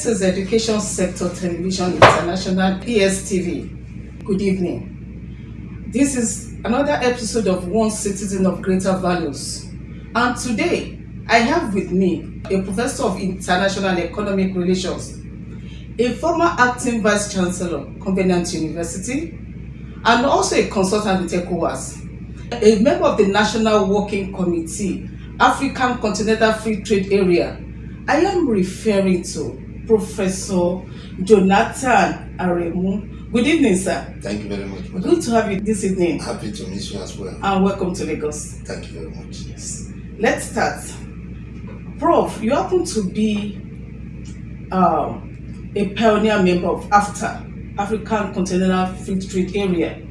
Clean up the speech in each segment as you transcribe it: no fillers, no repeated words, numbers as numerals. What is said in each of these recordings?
This is Education Sector Television International, ESTV. Good evening. This is another episode of One Citizen of Greater Values. And today, I have with me a Professor of International Economic Relations, a former Acting Vice Chancellor, Covenant University, and also a consultant with ECOWAS, a member of the National Working Committee, African Continental Free Trade Area. I am referring to Professor Jonathan Aremu. Good evening, sir. Thank you very much, madam. Good to have you this evening. Happy to meet you as well. And welcome to Lagos. Thank you very much. Yes. Let's start. Prof, you happen to be a pioneer member of AFTA, African Continental Free Trade Area.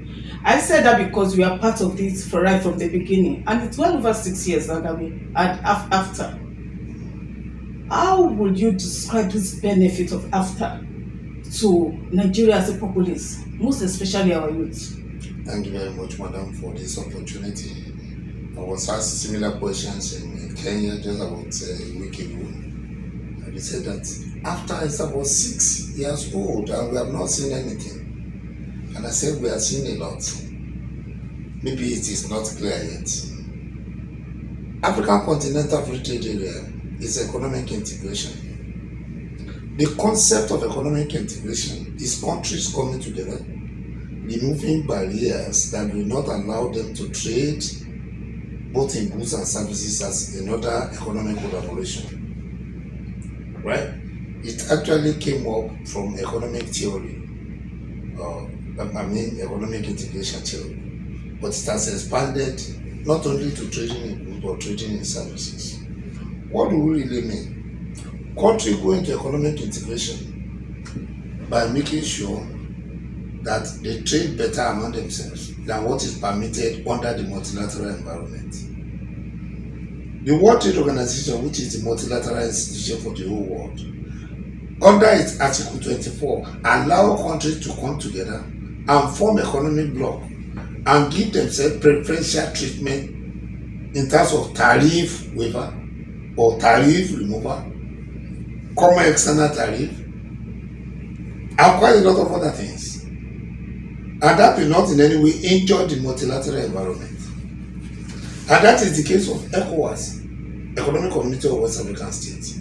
I said that because we are part of this for right from the beginning, and it's well over 6 years now that we had AFTA. How would you describe this benefit of AFTA to Nigeria as a populace, most especially our youth? Thank you very much, madam, for this opportunity. I was asked similar questions in Kenya just about a week ago. And they said that AFTA is about 6 years old and we have not seen anything. And I said we are seeing a lot. Maybe it is not clear yet. African Continental Free Trade Area is economic integration. The concept of economic integration is countries coming together, removing barriers that will not allow them to trade both in goods and services as another economic collaboration. Right? It actually came up from economic theory, economic integration theory, but it has expanded not only to trading in goods but trading in services. What do we really mean? Countries go into economic integration by making sure that they trade better among themselves than what is permitted under the multilateral environment. The World Trade Organization, which is the multilateral institution for the whole world, under its Article 24, allow countries to come together and form economic bloc and give themselves preferential treatment in terms of tariff waiver or tariff removal, common external tariff, and quite a lot of other things. And that will not in any way injure the multilateral environment. And that is the case of ECOWAS, Economic Community of West African States.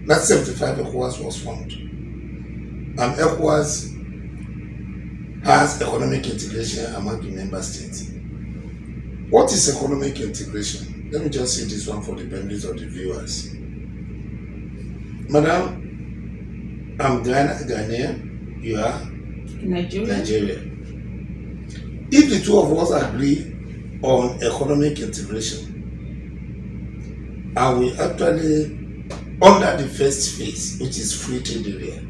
1975 ECOWAS was formed. And ECOWAS has economic integration among the member states. What is economic integration? Let me just say this one for the benefit of the viewers. Madam, I'm Ghanaian, you are Nigeria. If the two of us agree on economic integration, and we actually, under the first phase, which is free trade area,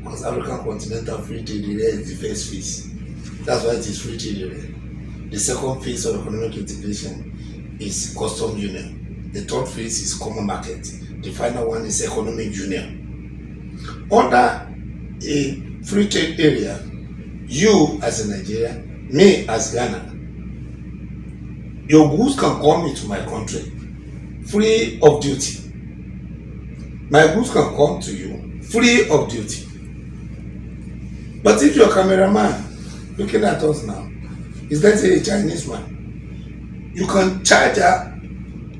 because African Continental Free Trade Area is the first phase, that's why it is free trade area. The second phase of economic integration is custom union. The third phase is common market. The final one is economic union. Under a free trade area, you as a Nigerian, me as Ghana, your goods can come into my country free of duty. My goods can come to you free of duty. But if your cameraman looking at us now is, let's say, a Chinese man, you can charge a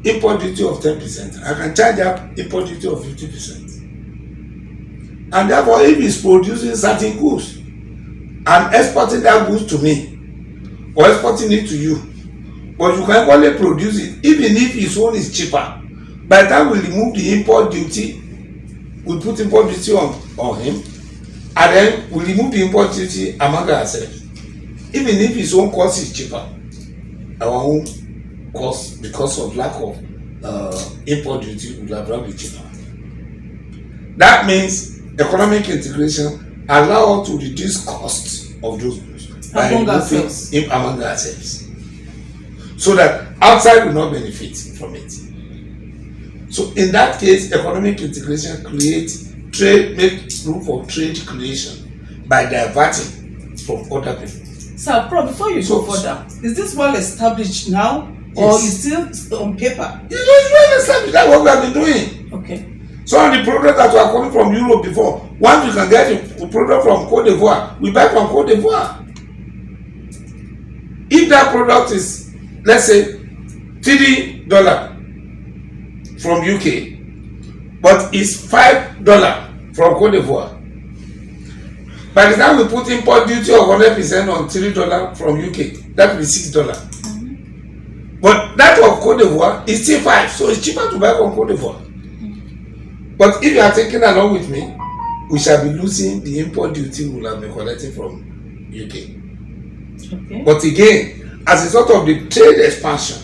import duty of 10%. I can charge a import duty of 50%. And therefore, if he's producing certain goods and exporting that goods to me or exporting it to you, but you can only produce it even if his own is cheaper. By the time we remove the import duty, we put import duty on him, and then we remove the import duty among ourselves. Even if his own cost is cheaper, our own cost, because of lack of import duty, would have been cheaper. That means economic integration allows us to reduce costs of those goods by among ourselves, so that outside will not benefit from it. So in that case, economic integration creates trade, make room for trade creation by diverting from other people. Sir, Prof, before you go further, is this well established now, or is still on paper? It is well established. That's what we have been doing. Okay. Some of the products that were coming from Europe before, once we can get the product from Cote d'Ivoire, we buy from Cote d'Ivoire. If that product is, let's say, $3 from UK, but it's $5 from Cote d'Ivoire, by the time we put import duty of 100% on $3 from UK, that will be $6. But that of Cote d'Ivoire is still 5, so it's cheaper to buy from Cote d'Ivoire. But if you are taking along with me, we shall be losing the import duty we will have been collecting from UK. Okay. But again, as a sort of the trade expansion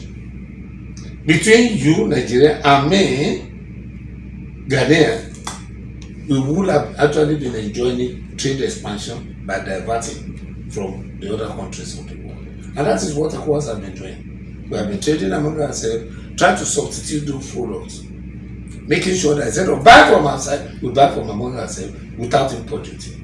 between you, Nigeria, and me, Ghanaian, we would have actually been enjoying trade expansion by diverting from the other countries of the world. And that is what ECOWAS have been doing. We have been trading among ourselves, trying to substitute those products, making sure that instead of buying from outside, we buy from among ourselves without import duty.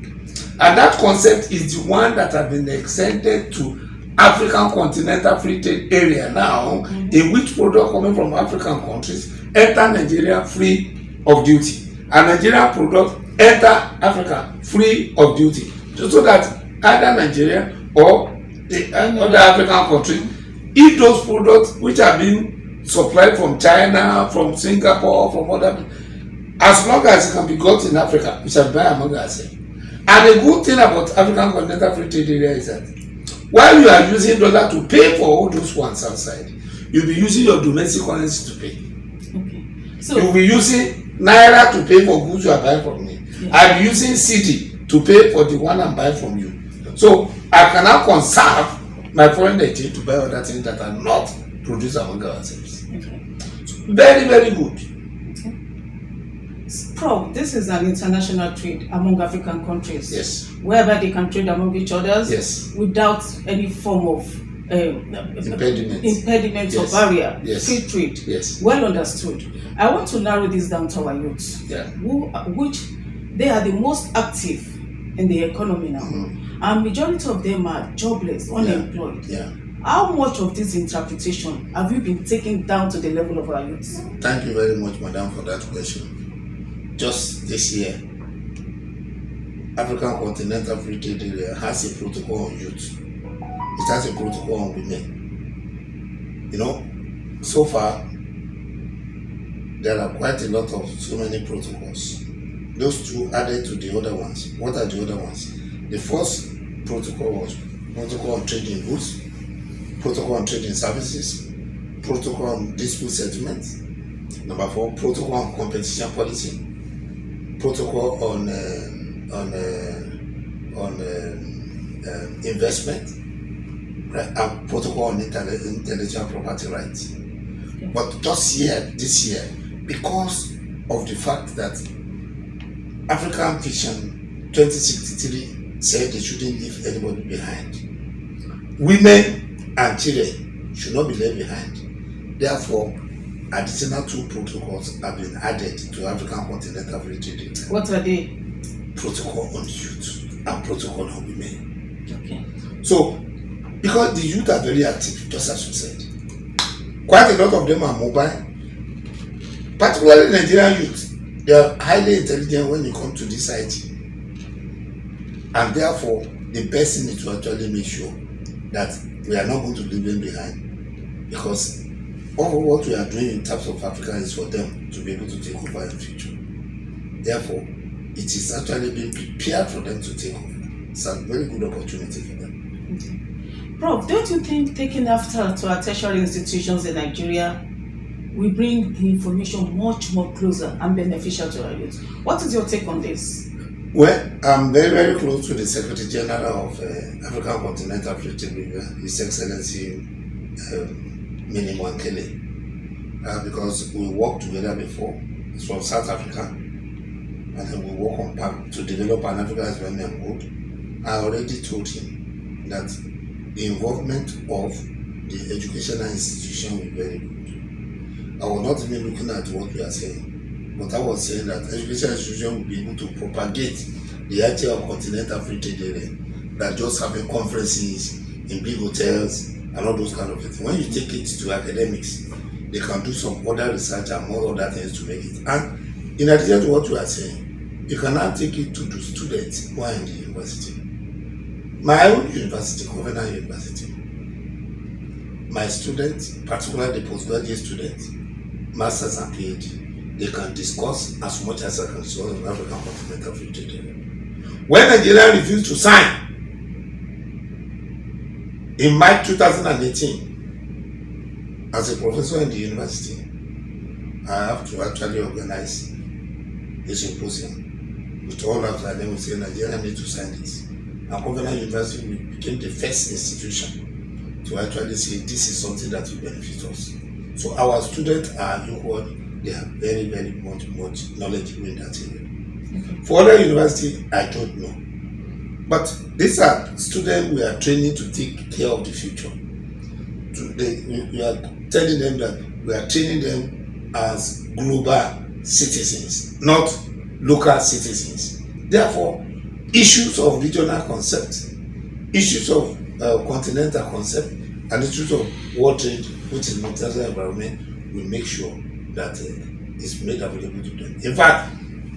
And that concept is the one that has been extended to African continental free trade area now, in which product coming from African countries enter Nigeria free of duty, and Nigerian product enter Africa free of duty, so that either Nigeria or the other African country, if those products which are being supplied from China, from Singapore, from other, as long as it can be got in Africa, we shall buy among ourselves. And the good thing about African continental free trade area is that while you are using dollar to pay for all those ones outside, you'll be using your domestic currency to pay. Okay. So You'll be using Naira to pay for goods you are buying from me. Yeah. I'm using CD to pay for the one I'm buying from you. So I can now conserve my foreign exchange to buy other things that are not produced among ourselves. okay. Very, very good. Prof, this is an international trade among African countries. Yes. Whereby they can trade among each other Yes. without any form of Impediment. impediment Yes. or barrier. Yes. Free trade. Yes. Well understood. I want to narrow this down to our youth, Yeah. which they are the most active in the economy now, and majority of them are jobless, unemployed. Yeah. How much of this interpretation have you been taking down to the level of our youth? Thank you very much, madam, for that question. Just this year, African Continental Free Trade Area has a protocol on youth. It has a protocol on women. You know, so far, there are quite a lot of so many protocols. Those two added to the other ones. What are the other ones? The first protocol was protocol on trading goods, protocol on trading services, protocol on dispute settlement. Number 4, protocol on competition policy, protocol on investment, right, and protocol on intellectual property rights. Okay. But just this year, because of the fact that African Vision 2063 said they shouldn't leave anybody behind, women and children should not be left behind. Therefore, additional 2 protocols have been added to African Continental Free Trade Area. What are they? Protocol on youth and protocol on women. Okay. So, because the youth are very active, just as you said, quite a lot of them are mobile, particularly Nigerian youth. They are highly intelligent when it comes to this IT, and therefore the best thing is to actually make sure that we are not going to leave them behind, because all what we are doing in terms of Africa is for them to be able to take over in the future. Therefore, it is actually being prepared for them to take over. It's a very good opportunity for them. Okay. Prof, don't you think taking after to our tertiary institutions in Nigeria will bring the information much more closer and beneficial to our youth? What is your take on this? Well, I'm very, very close to the Secretary General of African Continental Free Trade Area, His Excellency Mini Mwankele, because we worked together before. It's from South Africa, and then we work on PAC to develop an African Development Code. I already told him that the involvement of the educational institution will be very good. I was not even looking at what we are saying, but I was saying that educational institution will be able to propagate the idea of continental free trade area, that just having conferences in big hotels and all those kind of things. When you take it to academics, they can do some other research and more other things to make it. And In addition to what you are saying, you can now take it to the students who are in the university. My own university, Covenant University, my students, particularly the postgraduate students, masters and PhD, they can discuss as much as I can discuss on African continental free trade area. When Nigeria refused to sign in March 2018, as a professor in the university, I have to actually organize a symposium with all of them. Then we say Nigeria need to sign this. And Covenant University became the first institution to actually say this is something that will benefit us. So our students are equal, they are very, very much knowledgeable in that area. Okay. For other university, I don't know. But these are students we are training to take care of the future. We are telling them that we are training them as global citizens, not local citizens. Therefore, issues of regional concept, issues of continental concept, and issues of world trade, which is multilateral environment, we make sure that it's made available to them. In fact,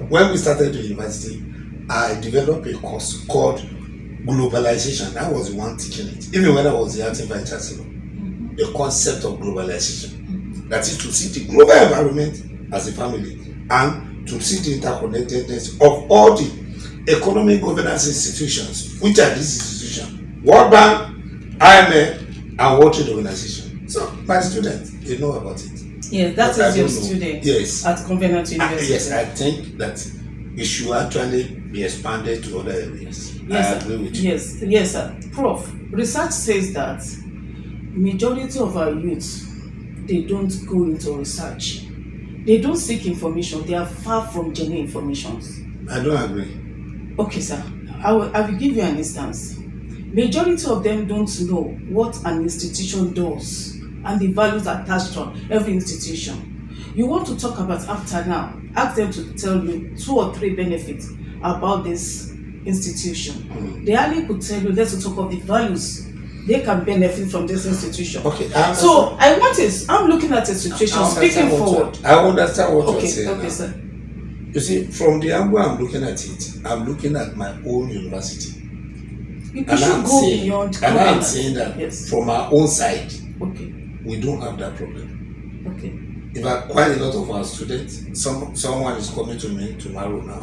when we started the university, I developed a course called globalization. I was the one teaching it, even when I was the acting vice chancellor. The concept of globalization, that is to see the global environment as a family and to see the interconnectedness of all the economic governance institutions, which are these institutions: World Bank, IMF, and World Trade Organization. So my students, they know about it. Yes, that is your student. Yes. At Covenant University. Yes, I think that it should actually be expanded to other areas. Yes, I agree with you. Yes, sir. Prof, research says that majority of our youth, they don't go into research. They don't seek information. They are far from genuine information. I don't agree. Okay, sir. I will give you an instance. Majority of them don't know what an institution does and the values attached to every institution. You want to talk about after now, ask them to tell you 2 or 3 benefits about this institution. They only could tell you, let's talk of the values they can benefit from this institution. Okay. So I'm looking at a situation, speaking forward. I understand what you're saying. Okay, now. Sir. You see, from the angle I'm looking at it, I'm looking at my own university. You should go beyond. And I'm saying that from our own side, we don't have that problem. Okay. In fact, quite a lot of our students, someone is coming to me tomorrow now,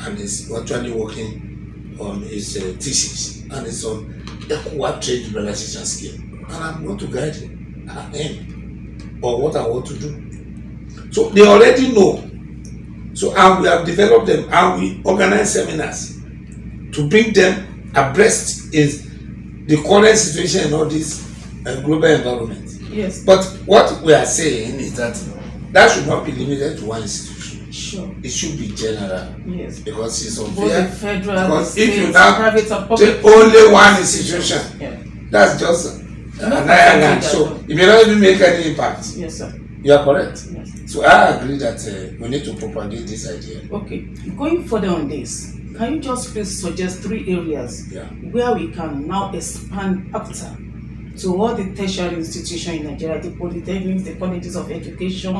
and is actually working on his thesis, and it's on equal trade liberalization scheme, and I'm going to guide him on what I want to do. So they already know. So and we have developed them, and we organize seminars to bring them abreast is the current situation in all this global environment. Yes. But what we are saying is that should not be limited to one institution. Sure. It should be general. Yes. Because it's unfair. Both the federal, because the if you states, now private and public, take only one institution, that's just an island. So it may not even make any impact. Yes, sir. You are correct. Yes. So I agree that we need to propagate this idea. Okay. Going further on this, can you just please suggest 3 areas where we can now expand after to all the tertiary institutions in Nigeria, the polytechnics, the colleges of education,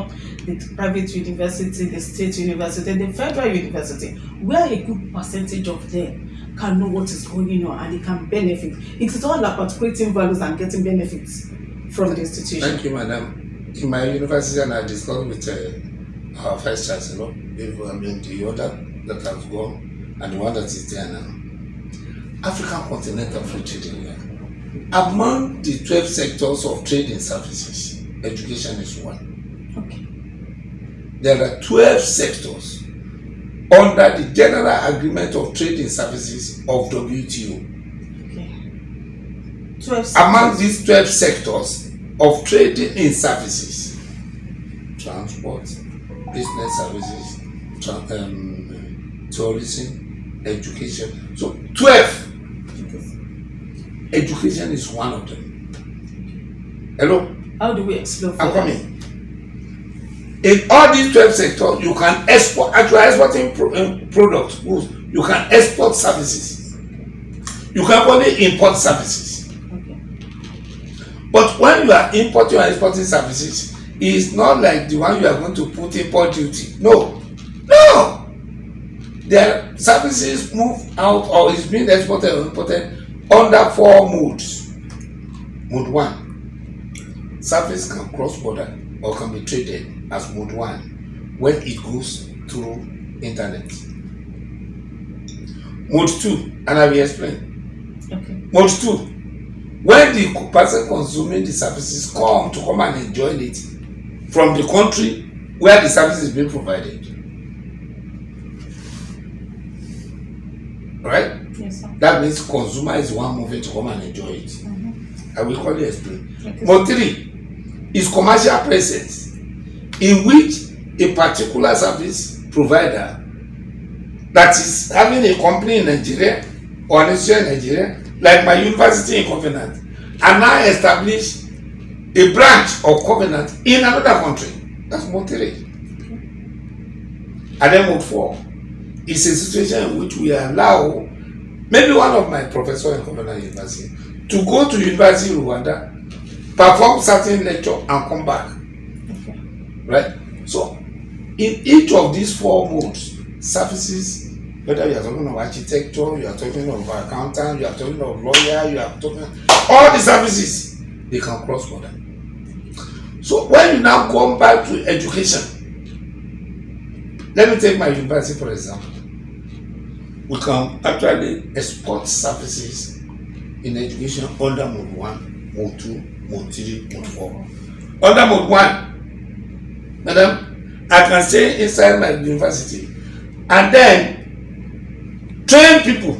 the private university, the state university, the federal university, where a good percentage of them can know what is going on and they can benefit. It is all about creating values and getting benefits from the institution. Thank you, madam. In my university, and I discussed with our vice chancellor, the other that has gone, and the one that is there now. African continental free trade area. Among the 12 sectors of trade and services, education is one. Okay. There are 12 sectors under the General Agreement of Trade and Services of WTO. Okay. 12 sectors. Among these 12 sectors of trade and services, transport, business services, tourism, education. So 12. Education is one of them. Hello? How do we explore? I'm coming. In all these 12 sectors, you can export, and you are exporting products, goods. You can export services. You can only import services. Okay. But when you are importing or exporting services, it is not like the one you are going to put import duty. No. their services move out or is being exported or imported under 4 modes. Mode 1, service can cross border or can be traded as mode 1 when it goes through internet. Mode 2, and I will explain. Okay. Mode 2, when the person consuming the services come and enjoy it from the country where the service is being provided. Right? Yes, sir. That means consumer is one moving to come and enjoy it. Mm-hmm. I will clearly explain. Okay. Mode 3 is commercial presence, in which a particular service provider that is having a company in Nigeria or an institution in Nigeria, like my university in Covenant, and now establish a branch of Covenant in another country. That's mode 3. And then mode 4 is a situation in which we allow maybe one of my professors in Covenant University to go to University in Rwanda, perform certain lecture and come back. Okay. Right? So in each of these 4 modes, services, whether you are talking of architecture, you are talking of accountant, you are talking of lawyer, you are talking all the services, they can cross border. So when you now come back to education, let me take my university for example. We can actually export services in education under mode 1, mode 2, mode 3, mode 4. Under mode 1, madam, I can stay inside my university and then train people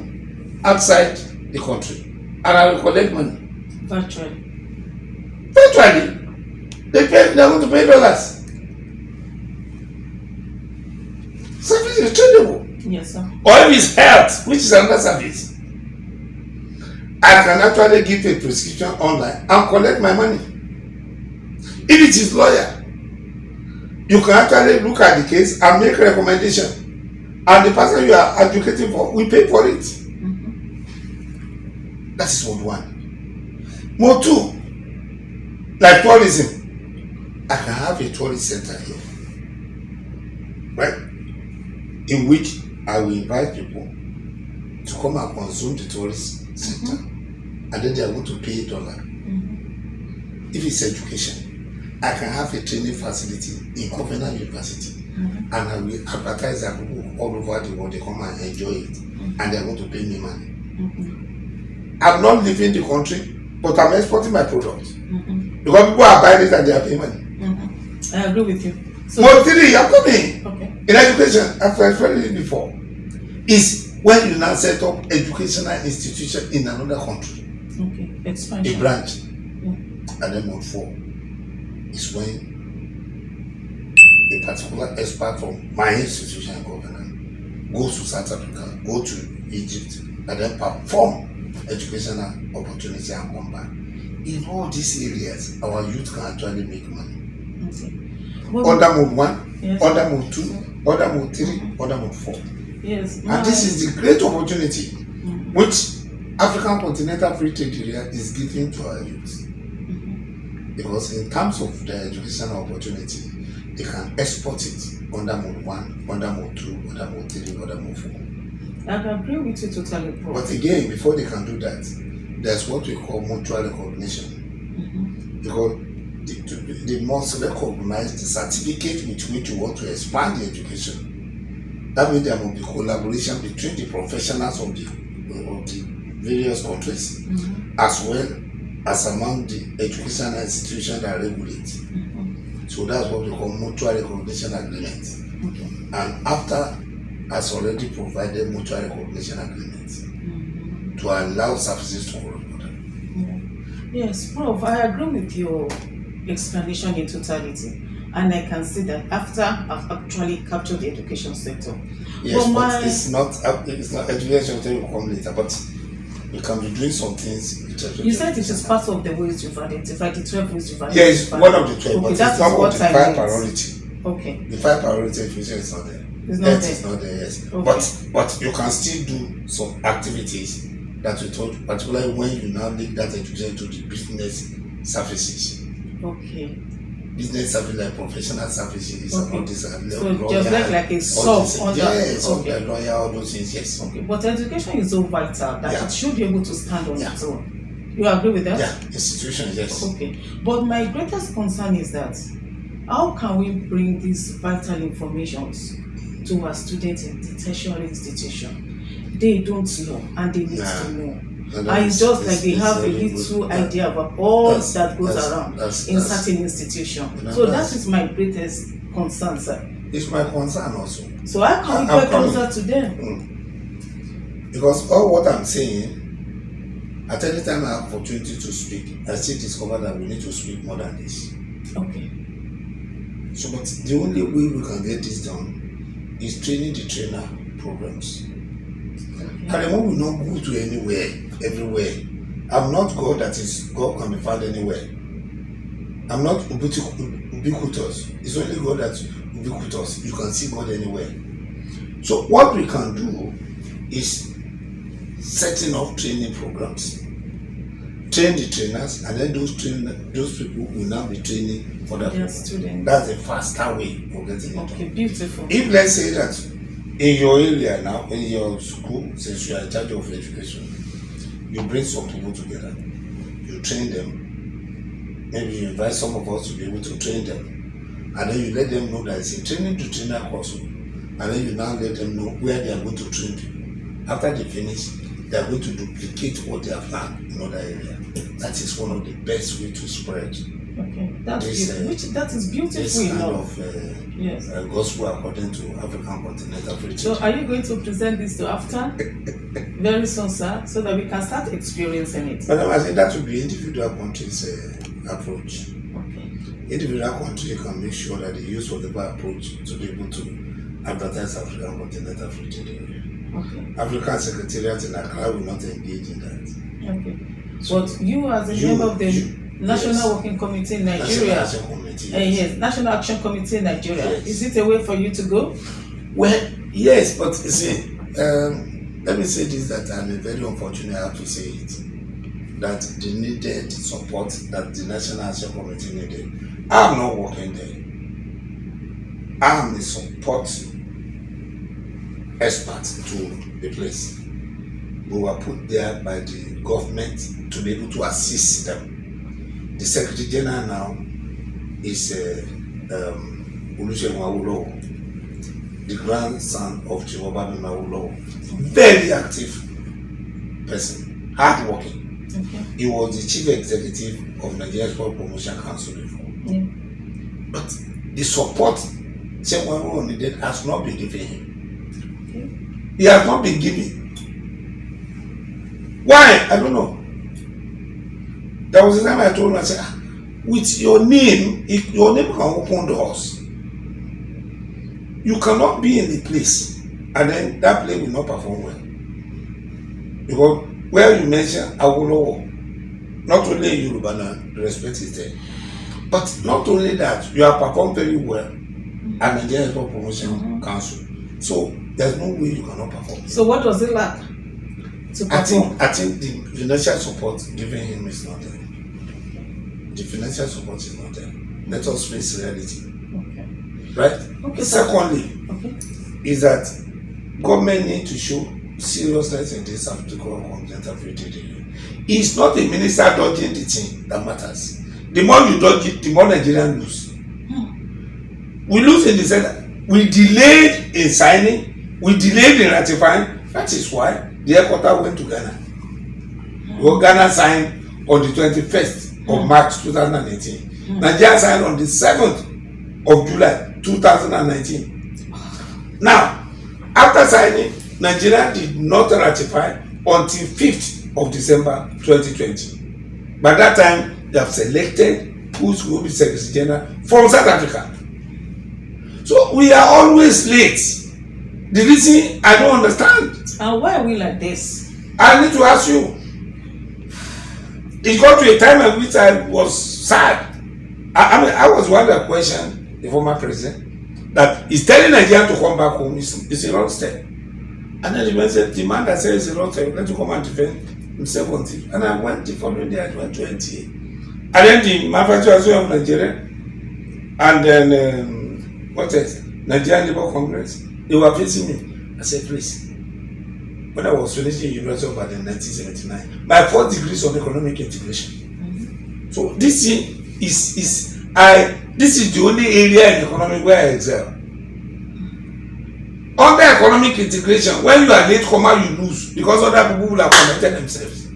outside the country and I will collect money. Virtually. Virtually. They are going to pay dollars. Service is tradable. Yes, sir. Or if it's health, which is another service, I can actually give a prescription online and collect my money. If it is lawyer, you can actually look at the case and make recommendation, and the person you are advocating for will pay for it. Mm-hmm. That is mode 1. Mode 2, like tourism, I can have a tourist center here, right? In which I will invite people to come and consume the tourist center, and then they are going to pay $1. If it's education, I can have a training facility in Covenant University, and I will advertise that people all over the world, they come and enjoy it, and they are going to pay me money. I'm not leaving the country, but I'm exporting my products. Because people are buying it and they are paying money. I agree with you. So, Mode 3, I'm coming. okay. In education, I've explained it before, is when you now set up educational institution in another country, Okay. Expansion. a branch, Yeah. and then mode 4 is when a particular expert from my institution in Covenant goes to South Africa, go to Egypt, and then perform educational opportunity and come back. In all these areas, our youth can actually make money. Okay. Under mode 1, Yes. under mode 2, under mode 3, under mode 4. Yes. And this is the great opportunity which African Continental Free Trade Area is giving to our youth. Because in terms of their educational opportunity, they can export it under mode 1, under mode 2, under mode 3, under mode 4. I agree with you totally, Prof. But again, before they can do that, there's what we call mutual recognition. Because they must recognize the certificate with which you want to expand the education. That means there will be collaboration between the professionals of the various countries, as well as among the educational institutions that regulate. So that's what we call mutual recognition agreement. Okay. And after has already provided mutual recognition agreements to allow services to cross border. Yes, Prof, I agree with your explanation in totality, and I can see that after I've actually captured the education sector. Yes, but it's not education sector will come later, but we can be doing some things. You said it is part of the ways you've identified, the 12 ways you've identified. Yes, one of the 12, okay, but that it's not is what what the I 5 meant. priority. Okay. The 5 priority education is not there. It's not That there. is not there, yes. Okay. But you can still do some activities that we told, particularly when you now link that education to the business services. Okay. business service, like professional services, Okay. all this, So lawyer, just like a all sub this, under. yes, Okay. lawyer, all those things, yes. Okay. But education is so vital that Yeah. it should be able to stand on Yeah. its own. You agree with that? Yeah, institution, yes. Okay. But my greatest concern is that how can we bring these vital informations to our students in the tertiary institution? They don't know and they need to know. And it's just like they have a little idea about all that goes around in certain institutions. So that is my greatest concern, sir. It's my concern also. So how can we get closer to them? Because all what I'm saying, at any time I have opportunity to speak, I still discover that we need to speak more than this. Okay. So, but the only way we can get this done is training the trainer programs. Aremu will not go to anywhere, everywhere. I'm not God that is God can be found anywhere. I'm not ubiquitous. It's only God that's ubiquitous. You can see God anywhere. So what we can do is setting up training programs. Train the trainers, and then those people will now be training for their students. That's a faster way of getting it done. Okay, beautiful. If let's say that in your area now, in your school, since you are in charge of education, you bring some people together, you train them, maybe you invite some of us to be able to train them, and then you let them know that it's a training to trainer course, and then you now let them know where they are going to train people. After they finish, they are going to duplicate what they have learned in other areas. That is one of the best way to spread. Okay, that is beautiful this kind enough. of yes. Gospel according to African continental free So are you going to present this to AFTA very soon, sir, so that we can start experiencing it? But I think that would be individual countries' approach. Okay. Individual country can make sure that they use whatever approach to be able to advertise African continental free trade. Okay. African Secretariat in Accra will not engage in that. Okay. But you as a member of the National Working Committee in Nigeria, National Action Committee, yes. National Action Committee in Nigeria, yes. Is it a way for you to go? Well, yes, but you see, let me say this, that I'm very unfortunate, I have to say it, that the needed support that the National Action Committee needed. I'm not working there. I'm the support expert to the place. We were put there by the government to be able to assist them. The Secretary General now is Olusegun Awolowo, the grandson of Jehovah Awolowo. Very active person, hardworking. Okay. He was the chief executive of Nigerian Sport Promotion Council before. Yeah. But the support Segun Awolowo needed has not been given him. Okay. He has not been given. Why? I don't know. There was a time I told him, I said, with your name can open doors. You cannot be in a place and then that place will not perform well. Because where you mention Awolowo, not only in Yoruba now, the respect is there. But not only that, you have performed very well at Nigerian Sport Promotion Council. So there's no way you cannot perform. So what does it lack to perform? I think the financial support given him is not there. The financial support is not there. Let us face reality. Okay. Right? Okay. Secondly, okay. Is that government need to show seriousness in this African continental free trade area. It's not the minister dodging the thing that matters. The more you dodge it, the more Nigerians lose. We lose in the sense that we delayed in signing, we delayed in ratifying. That is why the headquarters went to Ghana. Well, Ghana signed on the 21st of March 2018. Nigeria signed on the 7th of July 2019. Now, after signing, Nigeria did not ratify until 5th of December 2020. By that time, they have selected who's going to be Secretary General from South Africa. So we are always late. The reason I don't understand. And why are we like this? I need to ask you. It got to a time in which I was sad. I was one that questioned the former president that he's telling Nigeria to come back home. It's a wrong step. And then the man said, the man that says it's a wrong step, let him come and defend himself on TV. And I went the following day, I went to NTA. And then the manufacturer of Nigeria And then what else? Nigerian Labour Congress. They were facing me. I said, please. When I was finishing University of Ibadan in 1979, my first degree is on economic integration. Mm-hmm. So this thing this is the only area in economic where I excel. Under economic integration, when you are late comer, you lose because other people will have connected themselves.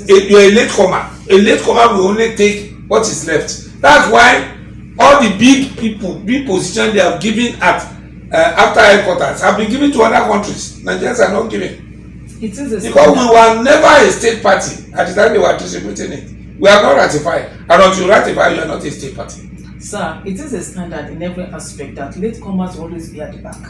If you are a late comer, will only take what is left. That's why all the big positions they have given at after headquarters have been given to other countries. Nigerians are not giving. It is because we were never a state party at the time they were distributing it. We are not ratified, and until you ratify, you are not a state party. Sir, it is a standard in every aspect that latecomers always be at the back.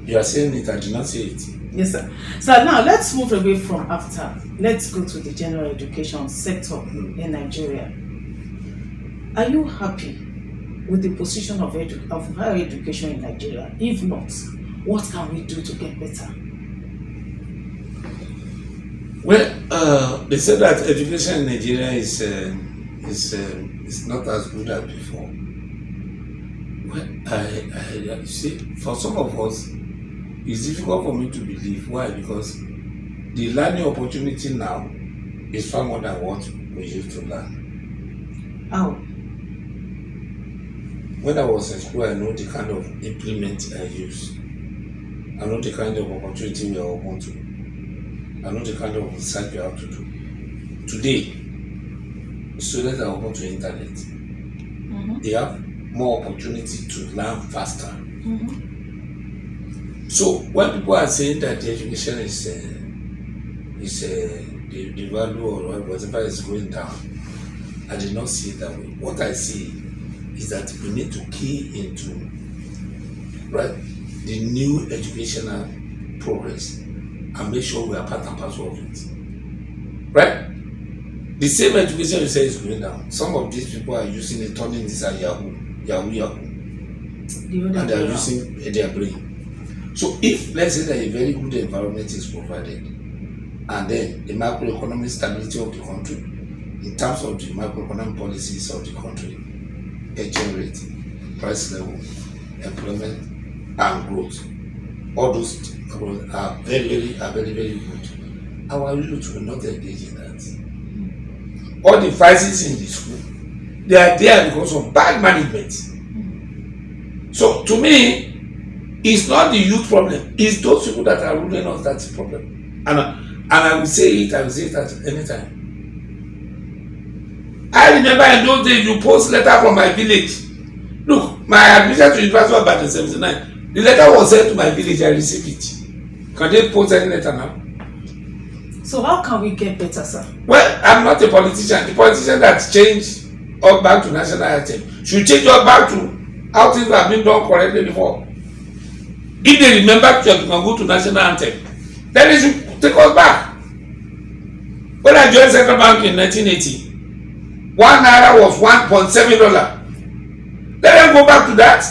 You are saying it, I did not say it. Yes, sir. So now let's move away from after. Let's go to the general education sector in Nigeria. Are you happy with the position of higher education in Nigeria? If not, what can we do to get better? Well, they said that education in Nigeria is not as good as before. Well, I see, for some of us, it's difficult for me to believe. Why? Because the learning opportunity now is far more than what we used to learn. How? When I was in school, I know the kind of implement I use. I know the kind of opportunity we are open to. I know the kind of research we have to do. Today, students are open to internet. Mm-hmm. They have more opportunity to learn faster. Mm-hmm. So when people are saying that the education is the value or whatever is going down, I did not see it that way. What I see is that we need to key into the new educational progress and make sure we are part and parcel of it. Right? The same education you say is going down. Some of these people are using it, turning this as Yahoo. And they are using their brain. So if, let's say, that a very good environment is provided, and then the macroeconomic stability of the country, in terms of the macroeconomic policies of the country, exchange rate, price level, employment, and growth, all those are very, very good. Our youth will not engage in that. All the vices in the school, they are there because of bad management. So to me, it's not the youth problem, it's those people that are ruling us that's the problem. And I will say it at any time. I remember in those days you post letter from my village. Look, my admission to University of Ibadan 79, the letter was sent to my village, I received it. Can they post any letter now? So how can we get better, sir? Well, I'm not a politician. The politician that changed us back to national anthem should change us back to how things have been done correctly before. If they remember to go to national anthem, then they should take us back. When I joined Central Bank in 1980, $1 was $1.7. Let them go back to that.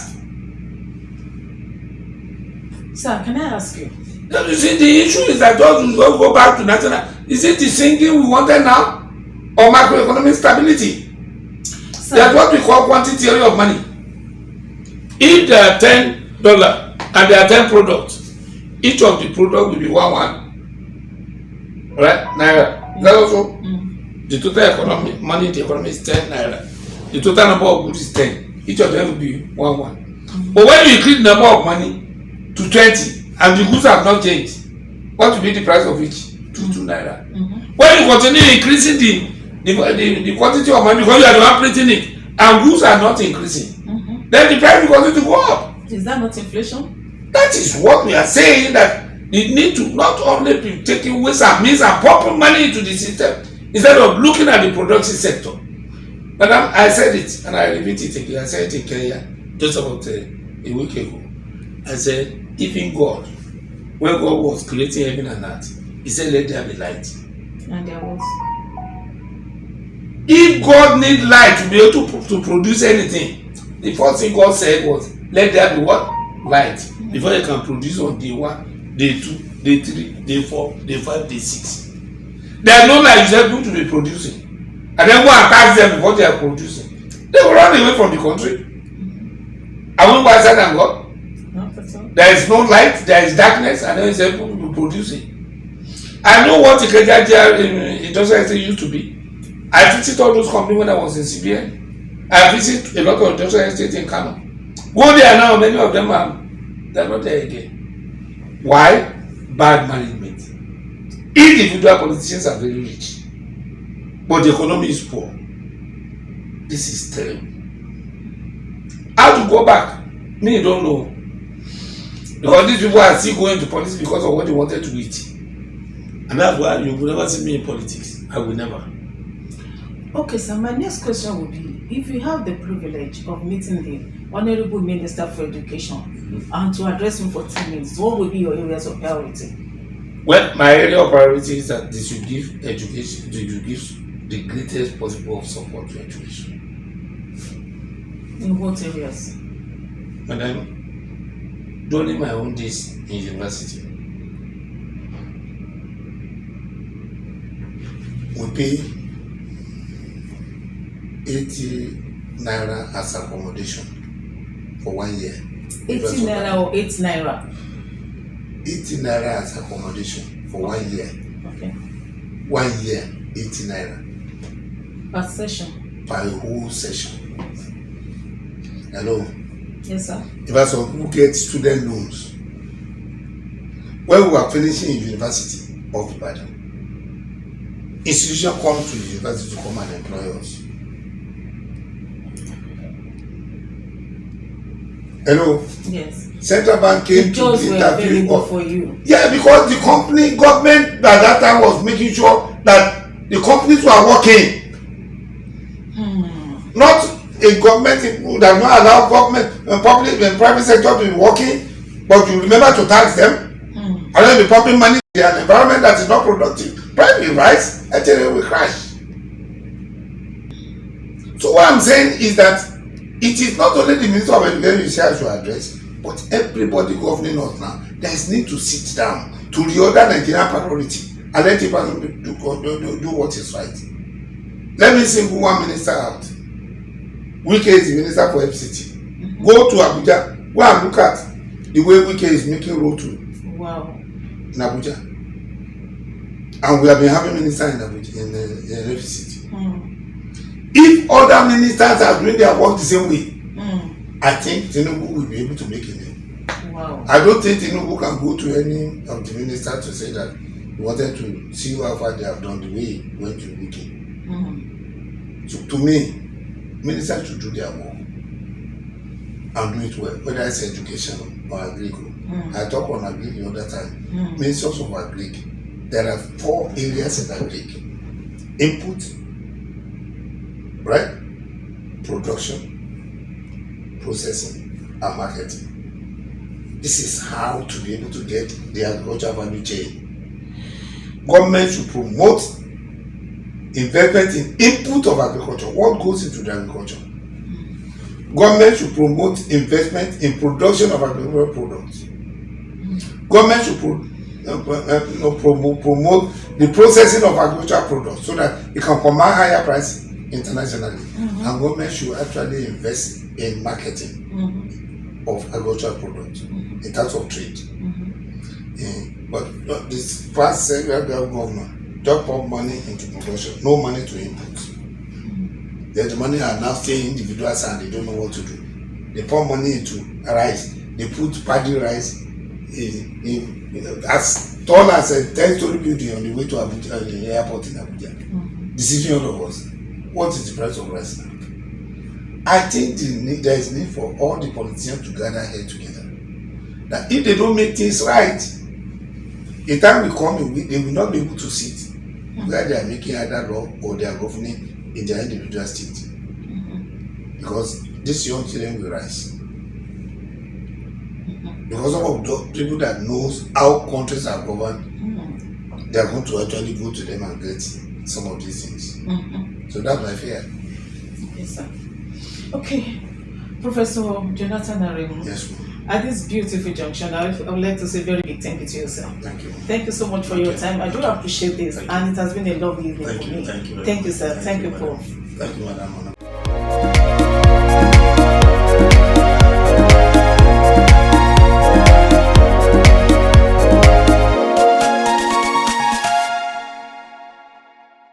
Sir, can I ask you? You see, the issue is that those who don't go back to national, is it the singing we wanted now, or macroeconomic stability? Sir, that's what we call quantity theory of money. If there are $10 and there are 10 products, each of the products will be one, right? Naira. That also the total economic money in the economy is 10 naira. The total number of goods is 10. Each of them will be one. But when you increase the number of money to 20 and the goods have not changed, what will be the price of each? 2 naira. When you continue increasing the quantity of money because you are the one printing it and goods are not increasing, then the price will continue to go up. Is that not inflation? That is what we are saying, that you need to not only be taking ways and means and pumping money into the system instead of looking at the productive sector. Madam, I said it and I repeat it again. I said it in Kenya just about a week ago. I said, even God, when God was creating heaven and earth, he said, let there be light. And there was. If God need light to be able to produce anything, the first thing God said was, let there be what? Light. Before you can produce on day 1, day 2, day 3, day 4, day 5, day 6. There are no light you said to be producing. And then go and catch them before they are producing. They will run away from the country. Are we wiser than God? Not at all. There is no light, there is darkness, and then he's able to produce it. I know what Ikeja industrial estate used to be. I visited all those companies when I was in CBN. I visited a lot of industrial estate in Kano. Go there now, many of them they're not there again. Why? Bad management. Individual politicians are very rich, but the economy is poor. This is terrible. How to go back? Me don't know. Because these people are still going to politics because of what they wanted to eat. And that's why you will never see me in politics. I will never. Okay, sir, my next question would be, if you have the privilege of meeting the Honorable Minister for Education and to address him for 10 minutes, what would be your areas of priority? Well, my area of priority is that they should give education, they should give the greatest possible of support to education. In what areas? And I'm doing my own days in university. We pay 80 naira as accommodation for 1 year. 80 naira or 8 naira? 80 naira as accommodation for 1 year. Okay. 1 year, 80 naira. Per session? Per whole session. Hello? Yes, sir. If I some people get student loans, when we were finishing in University of Ibadan, institution come to the university to come and employ us. Hello? Yes. Central Bank came to interview for you. Yeah, because the company government at that time was making sure that the companies were working. Not a government that not allow government and public and private sector to be working, but you remember to tax them. And then the public money in an environment that is not productive. Private rights, actually will crash. So what I'm saying is that it is not only the Minister of Education you say I should address, but everybody governing us now. There is need to sit down to reorder Nigerian priority and let people do what is right. Let me single one minister out. Wike is the minister for FCT. Go to Abuja. Go and look at the way Wike is making road to. Wow. In Abuja. And we have been having ministers in Abuja, in FCT. If other ministers are doing their work the same way, I think Tinubu will be able to make it. Wow. I don't think Tinubu can go to any of the ministers to say that he wanted to see how far they have done the way he went to Wiki. So to me, ministers should do their work and do it well, whether it's education or agriculture. I talk on agri the other time. Ministers of agri, there are 4 areas in agri: input, right? Production, processing, and marketing. This is how to be able to get the agricultural value chain. Government should promote investment in input of agriculture. What goes into the agriculture? Government should promote investment in production of agricultural products. Government should promote the processing of agricultural products so that it can command higher prices internationally. And government should actually invest in marketing of agricultural products in terms of trade. But this past central government just pump money into production, no money to input. Then the money are now staying in individuals and they don't know what to do. They pump money into rice. They put paddy rice in as tall as a 10-story building on the way to Abuja, the airport in Abuja. Deceiving all of us. What is the price of rice now? I think there is need for all the politicians to gather here together. That if they don't make things right, the time will come, they will not be able to sit where they are making either law or they are governing in their individual state. Because these young children will rise. Because some of the people that knows how countries are governed, they are going to actually go to them and get some of these things. So that's my fear. Yes, sir. Okay, Professor Jonathan Aremu. Yes, ma'am. At this beautiful junction, I would like to say very big thank you to yourself. Thank you. Thank you so much for your time. I do appreciate this, and it has been a lovely evening for me. Thank you. Thank you, sir. Thank you, Prof. Thank you, Madam.